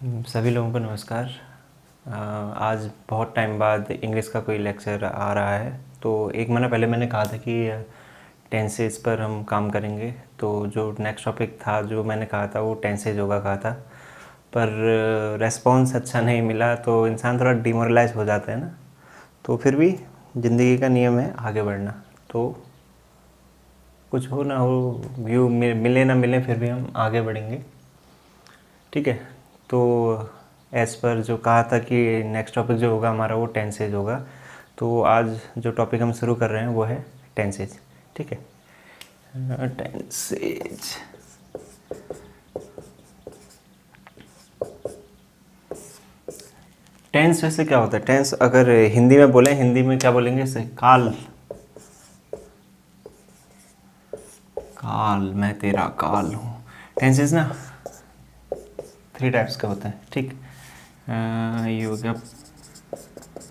सभी लोगों को नमस्कार। आज बहुत टाइम बाद इंग्लिश का कोई लेक्चर आ रहा है। तो एक महीना पहले मैंने कहा था कि टेंसेस पर हम काम करेंगे। तो जो नेक्स्ट टॉपिक था जो मैंने कहा था वो टेंसेज होगा कहा था, पर रेस्पॉन्स अच्छा नहीं मिला तो इंसान थोड़ा डिमोरलाइज हो जाता है ना। तो फिर भी ज़िंदगी का नियम है आगे बढ़ना। तो कुछ हो ना हो, व्यू मिले ना मिले, फिर भी हम आगे बढ़ेंगे। ठीक है। तो एज़ पर जो कहा था कि नेक्स्ट टॉपिक जो होगा हमारा वो टेंसेज होगा। तो आज जो टॉपिक हम शुरू कर रहे हैं वो है टेंसेज। ठीक है। टेंसेज, टेंस वैसे क्या होता है? टेंस अगर हिंदी में बोलें, हिंदी में क्या बोलेंगे इसे? काल। काल, मैं तेरा काल हूँ। टेंसेज ना 3 टाइप्स का होता है। ठीक। ये हो गया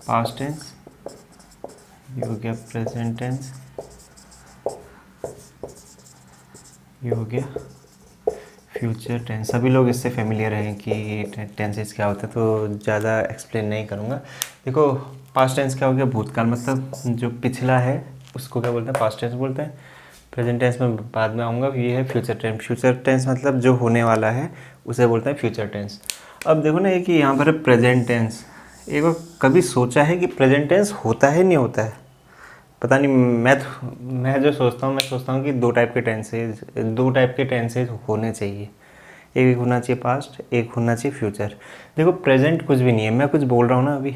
पास्ट टेंस, ये हो गया प्रेजेंट टेंस, ये हो गया फ्यूचर टेंस। सभी लोग इससे फेमिलियर हैं कि टेंसेस क्या होता है, तो ज़्यादा एक्सप्लेन नहीं करूँगा। देखो, पास्ट टेंस क्या हो गया? भूतकाल, मतलब जो पिछला है उसको क्या बोलते हैं? पास्ट टेंस बोलते हैं। प्रेजेंट टेंस में बाद में आऊँगा। ये है फ्यूचर टेंस। फ्यूचर टेंस मतलब जो होने वाला है उसे बोलते हैं फ्यूचर टेंस। अब देखो ना, ये कि यहाँ पर है प्रेजेंट टेंस। एक बार कभी सोचा है कि प्रेजेंट टेंस होता है नहीं होता है? पता नहीं। मैं जो सोचता हूँ, मैं सोचता हूँ कि दो टाइप के टेंसेज होने चाहिए। एक होना चाहिए पास्ट, एक होना चाहिए फ्यूचर। देखो, प्रेजेंट कुछ भी नहीं है। मैं कुछ बोल रहा हूँ ना, अभी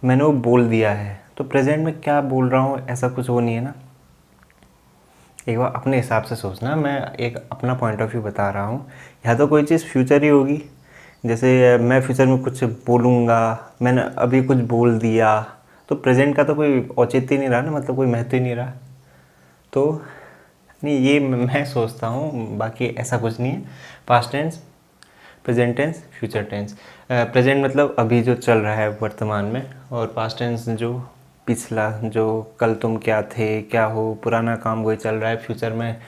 मैंने वो बोल दिया है, तो प्रेजेंट में क्या बोल रहा हूँ ऐसा कुछ वो नहीं है ना। एक बार अपने हिसाब से सोचना, मैं एक अपना पॉइंट ऑफ व्यू बता रहा हूँ। या तो कोई चीज़ फ्यूचर ही होगी, जैसे मैं फ्यूचर में कुछ बोलूँगा, मैंने अभी कुछ बोल दिया, तो प्रेजेंट का तो कोई औचित्य ही नहीं रहा ना, मतलब कोई महत्व ही नहीं रहा। तो नहीं, ये मैं सोचता हूँ, बाकी ऐसा कुछ नहीं है। Past tense, present tense, future tense. Present मतलब अभी जो चल रहा है वर्तमान में, और पास्ट टेंस जो पिछला, जो कल तुम क्या थे, क्या हो, पुराना काम कोई चल रहा है। फ्यूचर में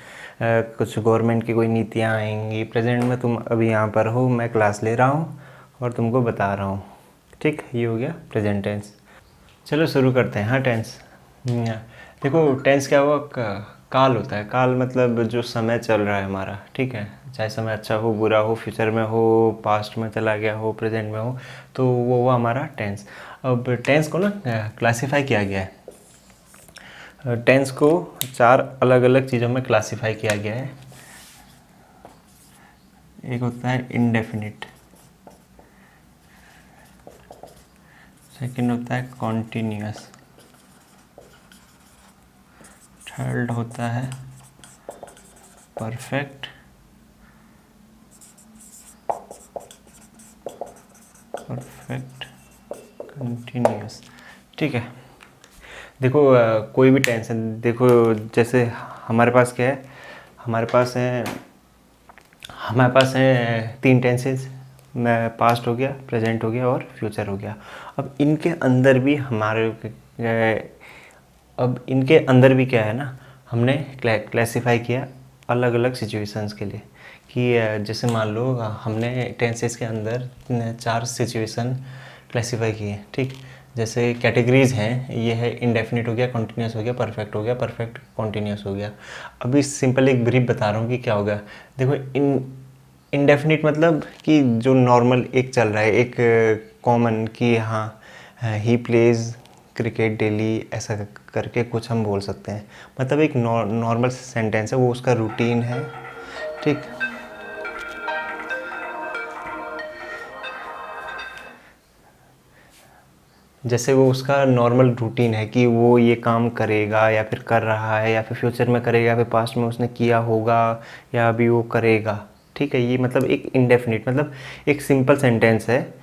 कुछ गवर्नमेंट की कोई नीतियाँ आएंगी। प्रेजेंट में तुम अभी यहाँ पर हो, मैं क्लास ले रहा हूँ और तुमको बता रहा हूँ। ठीक, ये हो गया प्रेजेंट टेंस। चलो शुरू करते हैं। हाँ, टेंस। देखो, टेंस क्या हुआ? काल होता है। काल मतलब जो समय चल रहा है हमारा। ठीक है, चाहे समय अच्छा हो, बुरा हो, फ्यूचर में हो, पास्ट में चला गया हो, प्रेजेंट में हो, तो वो हुआ हमारा टेंस। अब टेंस को ना क्लासीफाई किया गया है। टेंस को 4 अलग अलग चीज़ों में क्लासीफाई किया गया है। एक होता है इंडेफिनिट, सेकंड होता है कॉन्टीन्यूअस, थर्ड होता है परफेक्ट, परफेक्ट कंटिन्यूअस। ठीक है। देखो, कोई भी टेंस है, देखो जैसे हमारे पास क्या है? हमारे पास है 3 टेंसेज। मैं पास्ट हो गया, प्रेजेंट हो गया और फ्यूचर हो गया। अब इनके अंदर भी अब इनके अंदर भी क्या है ना, हमने क्लासीफाई किया अलग अलग सिचुएशंस के लिए। कि जैसे मान लो हमने टेंसेस के अंदर 4 सिचुएशन क्लासीफाई किए। ठीक, जैसे कैटेगरीज हैं, ये है इंडेफिनिट हो गया, कॉन्टीन्यूस हो गया, परफेक्ट हो गया, परफेक्ट कॉन्टीन्यूस हो गया। अभी सिंपल एक ब्रीफ बता रहा हूँ कि क्या होगा। देखो, इंडेफिनिट मतलब कि जो नॉर्मल एक चल रहा है, एक कॉमन, कि हाँ ही प्लेज क्रिकेट डेली, ऐसा करके कुछ हम बोल सकते हैं। मतलब एक नॉर्मल सेंटेंस है, वो उसका रूटीन है। ठीक, जैसे वो उसका नॉर्मल रूटीन है कि वो ये काम करेगा या फिर कर रहा है, या फिर फ्यूचर में करेगा, या फिर पास्ट में उसने किया होगा, या अभी वो करेगा। ठीक है, ये मतलब एक इंडेफिनिट, मतलब एक सिंपल सेंटेंस है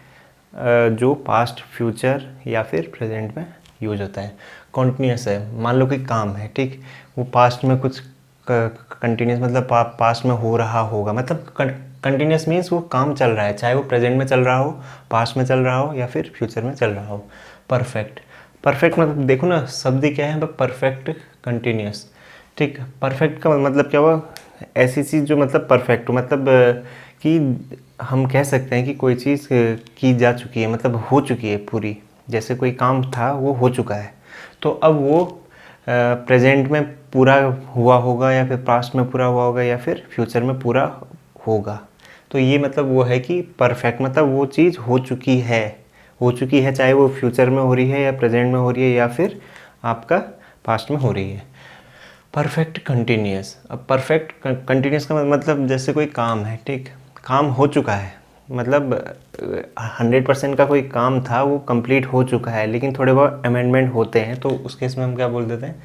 जो पास्ट, फ्यूचर या फिर प्रेजेंट में यूज होता है। कॉन्टिन्यूस है, मान लो कि काम है, ठीक, वो पास्ट में कुछ कंटिन्यूस, मतलब पास्ट में हो रहा होगा, मतलब कंटिन्यूस मीन्स वो काम चल रहा है, चाहे वो प्रेजेंट में चल रहा हो, पास्ट में चल रहा हो, या फिर फ्यूचर में चल रहा हो। परफेक्ट, परफेक्ट मतलब देखो ना, शब्द क्या है? Perfect continuous. ठीक, परफेक्ट का मतलब क्या हुआ? ऐसी चीज़ जो मतलब परफेक्ट हो, मतलब कि हम कह सकते हैं कि कोई चीज़ की जा चुकी है, मतलब हो चुकी है पूरी, जैसे कोई काम था वो हो चुका है, तो अब वो प्रेजेंट में पूरा हुआ होगा या फिर पास्ट में पूरा हुआ होगा या फिर फ्यूचर में पूरा होगा। तो ये मतलब वो है कि परफेक्ट मतलब वो चीज़ हो चुकी है, चाहे वो फ्यूचर में हो रही है या प्रेजेंट में हो रही है या फिर आपका पास्ट में हो रही है। परफेक्ट कंटिन्यूस, अब परफेक्ट कंटिन्यूस का मतलब जैसे कोई काम है, ठीक, काम हो चुका है, मतलब 100% का कोई काम था वो कंप्लीट हो चुका है, लेकिन थोड़े बहुत अमेंडमेंट होते हैं, तो उस केस में हम क्या बोल देते हैं,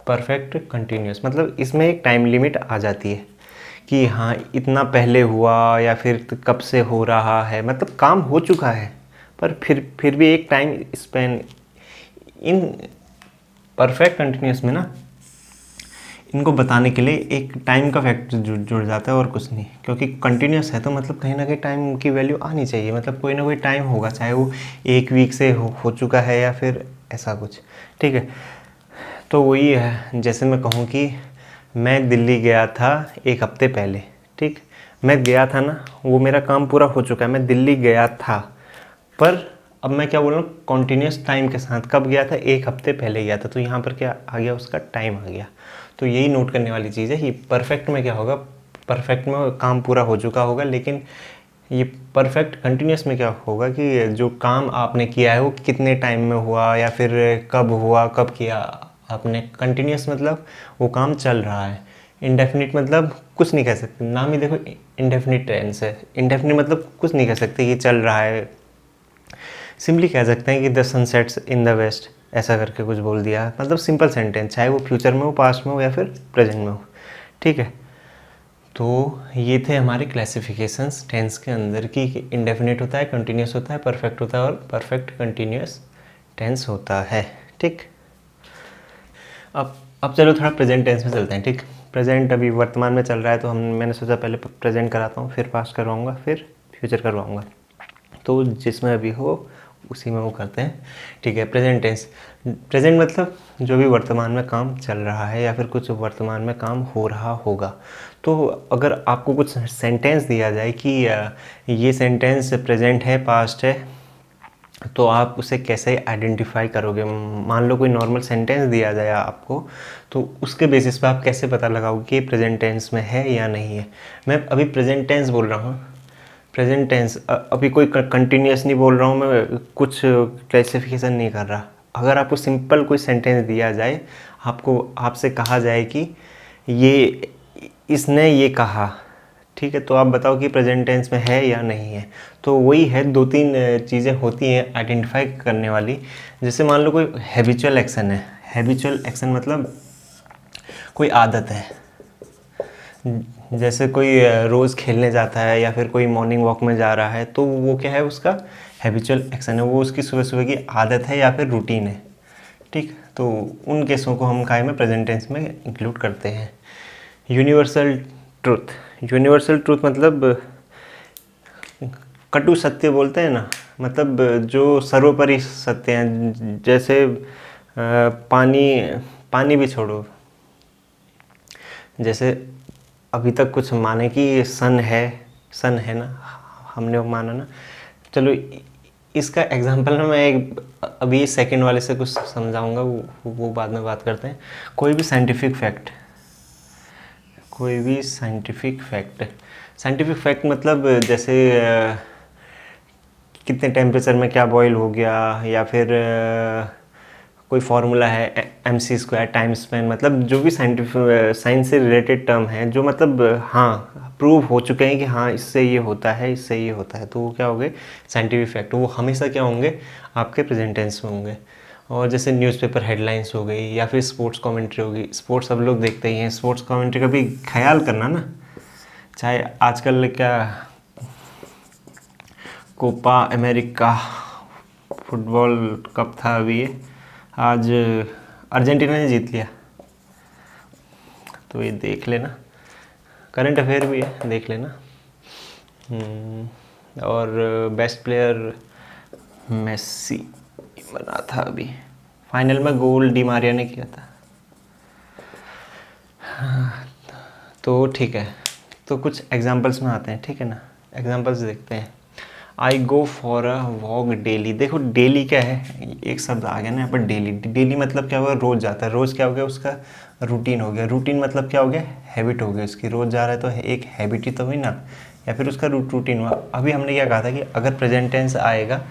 परफेक्ट कंटिन्यूस। मतलब इसमें एक टाइम लिमिट आ जाती है कि हाँ इतना पहले हुआ या फिर कब से हो रहा है, मतलब काम हो चुका है, पर फिर भी एक time Spain. In perfect continuous में ना, इनको बताने के लिए एक टाइम का फैक्टर जुड़ जाता है और कुछ नहीं, क्योंकि कंटिन्यूस है तो मतलब कहीं ना कहीं टाइम की वैल्यू आनी चाहिए, मतलब कोई ना कोई टाइम होगा, चाहे वो एक वीक से हो चुका है या फिर ऐसा कुछ, ठीक है। तो वही है, जैसे मैं कहूँ कि मैं दिल्ली गया था एक हफ्ते पहले, ठीक, मैं गया था ना, वो मेरा काम पूरा हो चुका है, मैं दिल्ली गया था, पर अब मैं क्या बोल रहा हूँ, कॉन्टीन्यूस टाइम के साथ, कब गया था, एक हफ्ते पहले गया था, तो यहाँ पर क्या आ गया, उसका टाइम आ गया। तो यही नोट करने वाली चीज़ है कि परफेक्ट में क्या होगा, परफेक्ट में काम पूरा हो चुका होगा, लेकिन ये परफेक्ट कंटिन्यूस में क्या होगा कि जो काम आपने किया है वो कितने टाइम में हुआ या फिर कब हुआ, कब किया आपने। कंटिन्यूस मतलब वो काम चल रहा है। इंडेफिनिट मतलब कुछ नहीं कह सकते, नाम ही देखो इंडेफिनिट टेंस है। इंडेफिनिट मतलब कुछ नहीं कह सकते ये चल रहा है, सिंपली कह सकते हैं कि the sun sets in the west, ऐसा करके कुछ बोल दिया, मतलब सिंपल सेंटेंस, चाहे वो फ्यूचर में हो, पास्ट में हो या फिर प्रेजेंट में हो, ठीक है। तो ये थे हमारे क्लासिफिकेशंस टेंस के अंदर की, इंडेफिनिट होता है, कंटिन्यूस होता है, परफेक्ट होता है और परफेक्ट कंटिन्यूस टेंस होता है, ठीक। अब चलो थोड़ा प्रेजेंट टेंस में चलते हैं, ठीक। प्रेजेंट अभी वर्तमान में चल रहा है, तो मैंने सोचा पहले प्रेजेंट कराता हूँ, फिर पास्ट करवाऊँगा, फिर फ्यूचर करवाऊँगा, तो जिसमें अभी हो उसी में वो करते हैं, ठीक है। प्रेजेंट टेंस, प्रेजेंट मतलब जो भी वर्तमान में काम चल रहा है या फिर कुछ वर्तमान में काम हो रहा होगा। तो अगर आपको कुछ सेंटेंस दिया जाए कि ये सेंटेंस प्रेजेंट है, पास्ट है, तो आप उसे कैसे आइडेंटिफाई करोगे। मान लो कोई नॉर्मल सेंटेंस दिया जाए आपको, तो उसके बेसिस पे आप कैसे पता लगाओगे कि प्रेजेंट टेंस में है या नहीं है। मैं अभी प्रेजेंट टेंस बोल रहा हूँ, प्रेजेंट टेंस, अभी कोई कंटिन्यूस नहीं बोल रहा हूँ मैं, कुछ क्लासिफिकेशन नहीं कर रहा। अगर आपको सिंपल कोई सेंटेंस दिया जाए, आपको आपसे कहा जाए कि ये इसने ये कहा, ठीक है, तो आप बताओ कि प्रेजेंट टेंस में है या नहीं है। तो वही है, दो तीन चीज़ें होती हैं आइडेंटिफाई करने वाली। जैसे मान लो कोई हैबिचुअल एक्शन है, हैबिचुअल एक्शन मतलब कोई आदत है, जैसे कोई रोज़ खेलने जाता है या फिर कोई मॉर्निंग वॉक में जा रहा है, तो वो क्या है, उसका हैबिचुअल एक्शन है, वो उसकी सुबह सुबह की आदत है या फिर रूटीन है, ठीक। तो उन केसों को हम काय में प्रेजेंट टेंस में इंक्लूड करते हैं। यूनिवर्सल ट्रूथ, यूनिवर्सल ट्रूथ मतलब कटु सत्य बोलते हैं ना, मतलब जो सर्वोपरि सत्य हैं, जैसे पानी, पानी भी छोड़ो, जैसे अभी तक कुछ माने कि सन है ना, हमने वो माना ना, चलो इसका एग्जांपल ना मैं एक अभी सेकंड वाले से कुछ समझाऊंगा, वो बाद में बात करते हैं। कोई भी साइंटिफिक फैक्ट, कोई भी साइंटिफिक फैक्ट मतलब जैसे कितने टेम्परेचर में क्या बॉईल हो गया, या फिर कोई फार्मूला है mc², टाइम स्पेन, मतलब जो भी साइंटिफिक साइंस से रिलेटेड टर्म है, जो मतलब हाँ प्रूव हो चुके हैं कि हाँ इससे ये होता है, इससे ये होता है, तो वो क्या हो गए, साइंटिफिक फैक्ट। वो हमेशा क्या होंगे, आपके प्रेजेंट टेंस में होंगे। और जैसे न्यूज़पेपर हेडलाइंस हो गई या फिर स्पोर्ट्स कमेंट्री होगी, स्पोर्ट्स सब लोग देखते ही हैं, स्पोर्ट्स कमेंट्री का भी ख्याल करना ना, चाहे आजकल क्या कोपा अमेरिका फुटबॉल कप था अभी ये, आज अर्जेंटीना ने जीत लिया, तो ये देख लेना, करंट अफेयर भी है, देख लेना। और बेस्ट प्लेयर मेसी बना था अभी, फाइनल में गोल डी मारिया ने किया था। तो ठीक है, तो कुछ एग्जांपल्स में आते हैं, ठीक है ना। एग्जांपल्स देखते हैं। I go for a walk daily. देखो डेली क्या है, एक शब्द आ गया ना यहाँ पर, डेली। डेली मतलब क्या होगा, रोज़ जाता है। रोज़ क्या हो गया, उसका रूटीन हो गया। रूटीन मतलब क्या हो गया, हैबिट हो गई उसकी। रोज़ जा रहा है तो एक हैबिट ही तो हुई ना, या फिर उसका रूटीन हुआ। अभी हमने क्या कहा था कि अगर प्रेजेंट टेंस आएगा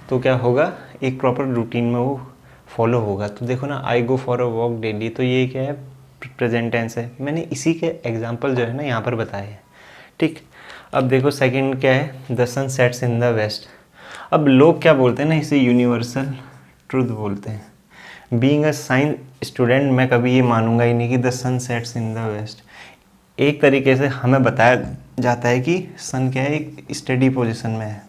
तो क्या होगा, एक प्रॉपर रूटीन में वो फॉलो होगा। तो देखो ना, I go for a walk daily, तो ये क्या है, प्रेजेंट टेंस है। मैंने इसी के एग्जाम्पल जो है ना यहाँ पर बताए हैं, ठीक। अब देखो सेकंड क्या है, the sun sets in the west. अब लोग क्या बोलते हैं ना, इसे यूनिवर्सल ट्रूथ बोलते हैं। बीइंग अ साइंस स्टूडेंट मैं कभी ये मानूंगा ही नहीं कि the sun sets in the west. एक तरीके से हमें बताया जाता है कि सन क्या है, एक स्टडी पोजीशन में है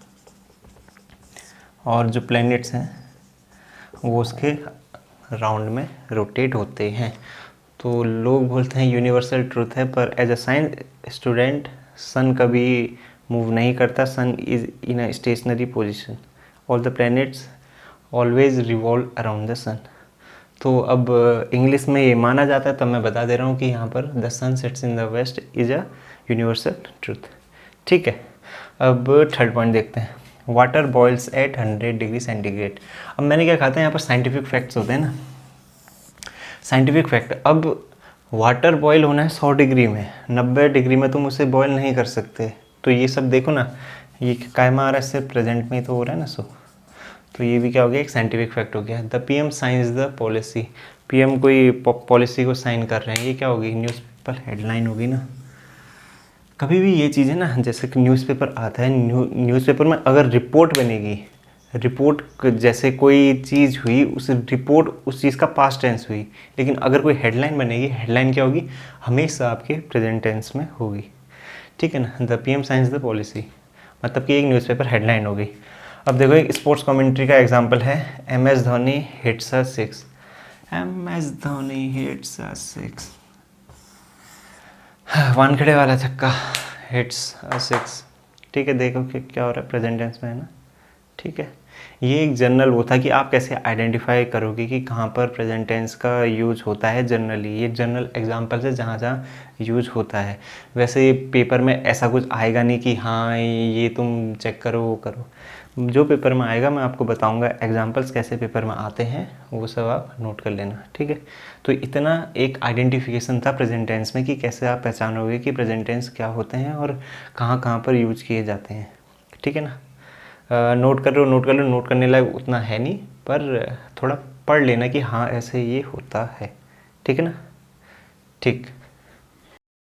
और जो प्लैनेट्स हैं वो उसके राउंड में रोटेट होते हैं। तो लोग बोलते हैं यूनिवर्सल ट्रूथ है, पर as a science student sun कभी मूव नहीं करता। Sun is in a stationary position. All the planets always revolve around the sun. तो अब इंग्लिश में ये माना जाता है, तब मैं बता दे रहा हूँ कि यहाँ पर the sun sets in the west is a universal truth, ठीक है। अब थर्ड पॉइंट देखते हैं, water boils at 100 degree centigrade. अब मैंने क्या कहा था, यहाँ पर साइंटिफिक फैक्ट्स होते हैं ना, साइंटिफिक फैक्ट। अब वाटर बॉयल होना है 100 डिग्री में, 90 डिग्री में तुम उसे बॉयल नहीं कर सकते। तो ये सब देखो ना, ये कायमा आ रहा है, सिर्फ प्रेजेंट में ही तो हो रहा है ना। सो तो ये भी क्या हो गया, एक साइंटिफिक फैक्ट हो गया। The PM science the policy. PM कोई पॉलिसी को साइन कर रहे हैं, ये क्या होगी, न्यूज़पेपर हेडलाइन होगी ना। कभी भी ये चीज़ है ना, जैसे कि न्यूज़पेपर आता है, न्यूज़पेपर में अगर रिपोर्ट बनेगी, रिपोर्ट जैसे कोई चीज़ हुई, उस रिपोर्ट उस चीज़ का पास्ट टेंस हुई। लेकिन अगर कोई हेडलाइन बनेगी, हेडलाइन क्या होगी, हमेशा आपके प्रेजेंट टेंस में होगी, ठीक है ना। The PM science the policy मतलब कि एक न्यूज़पेपर हेडलाइन हो गई। अब देखो एक स्पोर्ट्स कमेंट्री का एग्जांपल है, M S Dhoni hits a 6। M S Dhoni hits a 6, Wankhede वाला छक्का, हिट्स अ 6, ठीक है। देखो कि क्या हो रहा है, प्रेजेंट टेंस में है ना, ठीक है। ये एक जनरल वो था कि आप कैसे आइडेंटिफाई करोगे कि कहाँ पर प्रेजेंट टेंस का यूज होता है जनरली। ये जनरल एग्जांपल है जहाँ जहाँ यूज होता है। वैसे पेपर में ऐसा कुछ आएगा नहीं कि हाँ ये तुम चेक करो वो करो। जो पेपर में आएगा मैं आपको बताऊंगा एग्जांपल्स कैसे पेपर में आते हैं, वो सब आप नोट कर लेना, ठीक है। तो इतना एक आइडेंटिफिकेशन था प्रेजेंट टेंस में कि कैसे आप पहचानोगे कि प्रेजेंट टेंस क्या होते हैं और कहाँ कहाँ पर यूज किए जाते हैं, ठीक है ना। नोट कर लो, नोट कर लो। नोट करने लायक उतना है नहीं, पर थोड़ा पढ़ लेना कि हाँ ऐसे ये होता है, ठीक है ना, ठीक।